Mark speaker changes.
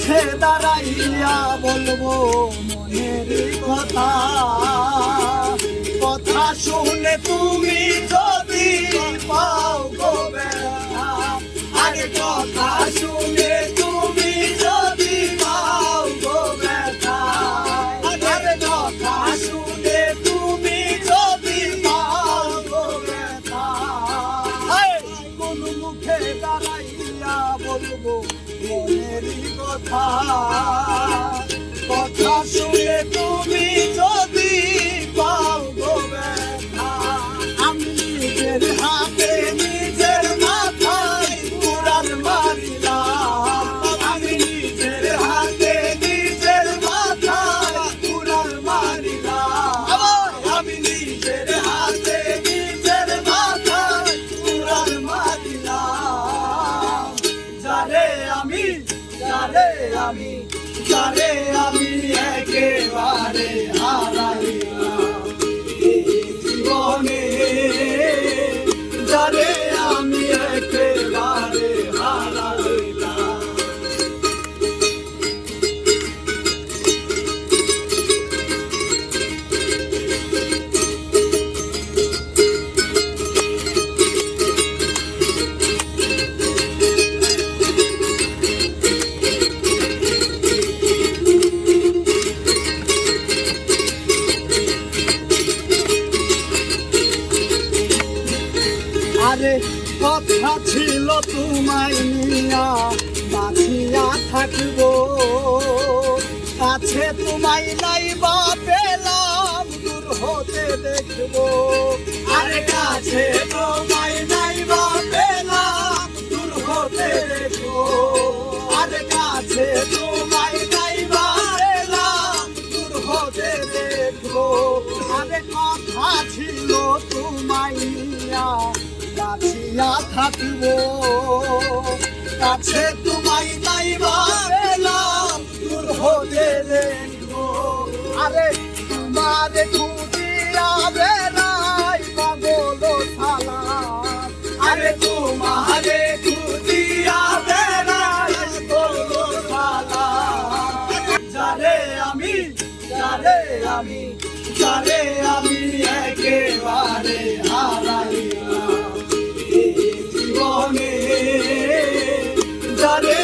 Speaker 1: মুখে দাঁড়াইয়া বলবো মনের কথা, কথা শুনে তুমি যদি পাও গো ব্যথা, আরে কথা শুনে তুমি যদি পাও গো ব্যথা, আরে কথা শুনে তুমি যদি পাও গো ব্যথা, কোন মুখে দাঁড়াইয়া বলবো মনের কথা, কথা শুনে তুমি যদি পাও গো ব্যথা, আমি নিজের হাতে নিজের মাথায় কুড়াল মারিলাম, আমি নিজের হাতে নিজের মাথায় কুড়াল মারিলাম, আমি নিজের হাতে নিজের মাথায় কুড়াল মারিলাম, যারে আমি যারে আমি একেবারে হারাইলাম এই জীবনে, যারে আমি একেবারে হারাইলাম। আরে কথা ছিল তোমায় নিয়া বাঁচিয়া থাকবো, কাছে তোমায় নাই বা পেলাম দূর হতে দেখবো, আরে কাছে তোমায় নাই বা পেলাম দূর হতে দেখবো, আরে কাছে তোমায় নাই বা পেলাম দূর হতে দেখবো, আরে কথা ছিল তোমায় নিয়া বাঁচিয়া থাকবো, কাছে তোমায় নাই বা পেলাম দূর হতে দেখবো, আরে তোমারে খুঁজিয়া বেড়াই পাগল সালাম, আরে তোমারে খুঁজিয়া বেড়াই পাগল সালাম, যারে আমি একেবারে হারাইলাম এই জীবনে, যারে